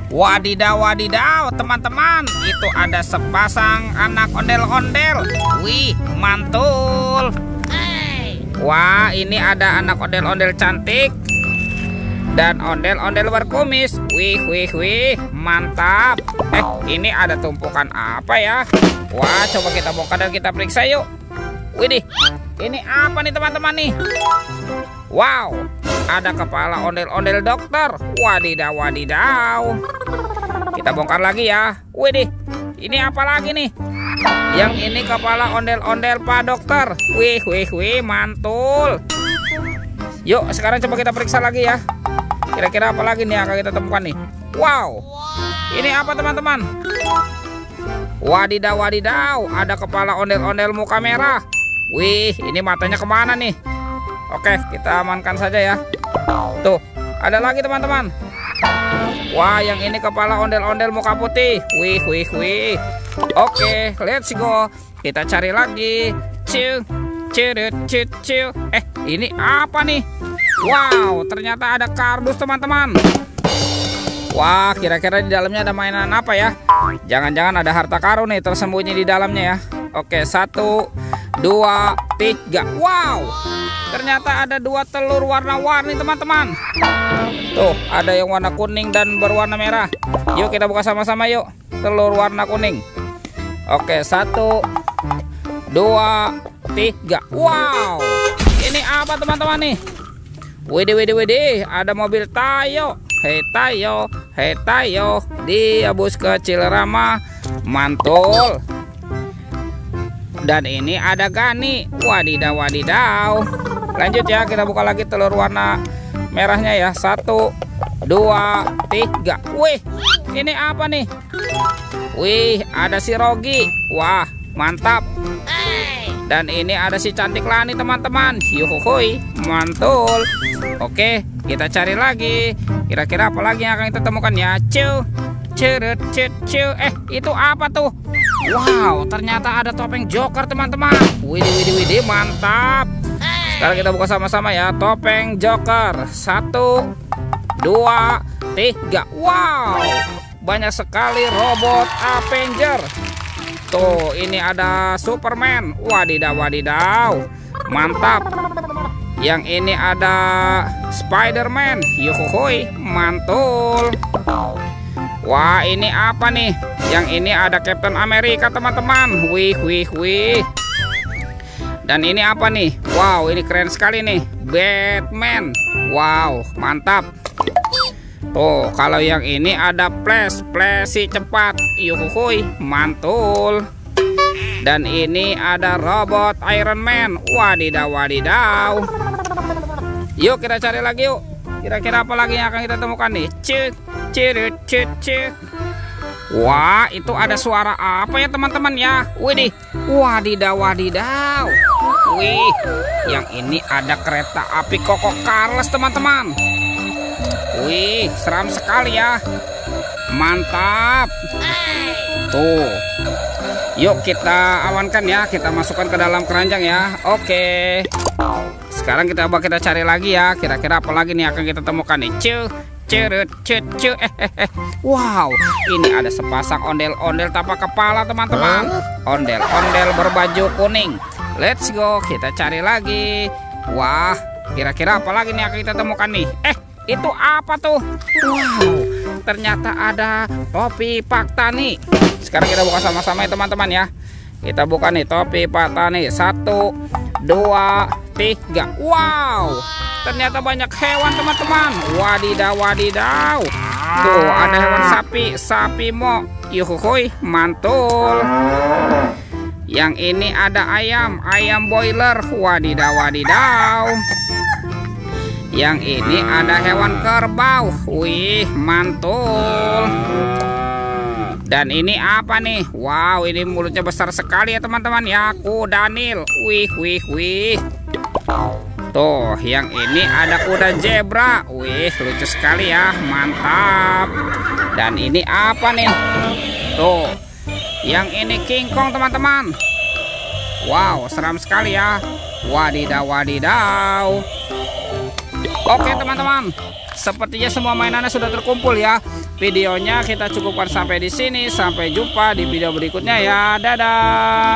Wadidaw, wadidaw, teman-teman, itu ada sepasang anak ondel-ondel. Wih, mantul. Wah, ini ada anak ondel-ondel cantik dan ondel-ondel berkumis. Wih, mantap. Ini ada tumpukan apa ya? Wah, coba kita bongkar dan kita periksa yuk. Widih, ini apa nih teman-teman nih? Wow, ada kepala ondel-ondel dokter. Wadidaw, wadidaw. Kita bongkar lagi ya. Widih, ini apa lagi nih? Yang ini kepala ondel-ondel Pak Dokter. Wih, mantul. Yuk, sekarang coba kita periksa lagi ya. Kira-kira apa lagi nih yang akan kita temukan nih? Wow, ini apa teman-teman? Wadidaw, wadidaw, ada kepala ondel-ondel muka merah. Wih, ini matanya kemana nih? Oke, kita amankan saja ya. Tuh, ada lagi teman-teman. Wah, yang ini kepala ondel-ondel muka putih. Wih. Oke, let's go. Kita cari lagi. Ciu. Ini apa nih? Wow, ternyata ada kardus teman-teman. Wah, kira-kira di dalamnya ada mainan apa ya? Jangan-jangan ada harta karun nih tersembunyi di dalamnya ya. Oke, 1, 2, 3. Wow, ternyata ada 2 telur warna-warni teman-teman. Tuh, ada yang warna kuning dan berwarna merah. Yuk kita buka sama-sama yuk. Telur warna kuning. Oke, 1, 2, 3. Wow, ini apa teman-teman nih? Widih, ada mobil Tayo. Hei Tayo, dia bus kecil ramah, mantul. Dan ini ada Gani. Wadidaw. Lanjut ya, kita buka lagi telur warna merahnya ya. 1, 2, 3. Wih, ini apa nih? Wih, ada si Rogi. Wah, mantap. Dan ini ada si cantik Lani teman-teman. Yuhuhui, mantul. Oke, kita cari lagi. Kira-kira apa lagi yang akan kita temukan ya? Cu. Itu apa tuh? Wow, ternyata ada topeng Joker teman-teman. Widih, mantap. Sekarang kita buka sama-sama ya. Topeng Joker. 1, 2, 3. Wow, banyak sekali robot Avenger. Tuh, ini ada Superman. Wadidaw, mantap. Yang ini ada Spider-Man. Yuhuhui, mantul. Wah, ini apa nih? Yang ini ada Captain America teman-teman. Wih. Dan ini apa nih? Wow, ini keren sekali nih. Batman. Wow, mantap. Tuh, kalau yang ini ada Flash si cepat. Yuhuhui, mantul. Dan ini ada robot Iron Man. Wadidaw. Yuk kita cari lagi yuk. Kira-kira apa lagi yang akan kita temukan nih? Cek. Wah, itu ada suara apa ya teman-teman ya? Widih, wadidaw. Wih, yang ini ada kereta api Koko Carles teman-teman. Wih, seram sekali ya. Mantap. Tuh, yuk kita amankan ya. Kita masukkan ke dalam keranjang ya. Oke. Sekarang kita cari lagi ya. Kira-kira apa lagi nih akan kita temukan nih? Wow, ini ada sepasang ondel-ondel tanpa kepala teman-teman. Ondel-ondel berbaju kuning. Let's go, kita cari lagi. Wah, kira-kira apa lagi nih akan kita temukan nih? Itu apa tuh? Wow, ternyata ada topi Pak Tani. Sekarang kita buka sama-sama ya teman-teman ya. Kita buka nih topi Pak Tani. 1, 2, 3. Wow, ternyata banyak hewan teman-teman. Wadidaw. Tuh, ada hewan sapi mo. Yuhuhui, mantul. Yang ini ada ayam boiler. Wadidaw. Yang ini ada hewan kerbau. Wih, mantul. Dan ini apa nih? Wow, ini mulutnya besar sekali ya teman-teman ya. Kuda Nil. Wih. Tuh, yang ini ada kuda zebra. Wih, lucu sekali ya. Mantap. Dan ini apa nih? Tuh, yang ini King Kong teman-teman. Wow, seram sekali ya. Wadidaw. Oke teman-teman, sepertinya semua mainannya sudah terkumpul ya. videonya kita cukupkan sampai di sini. Sampai jumpa di video berikutnya ya. Dadah.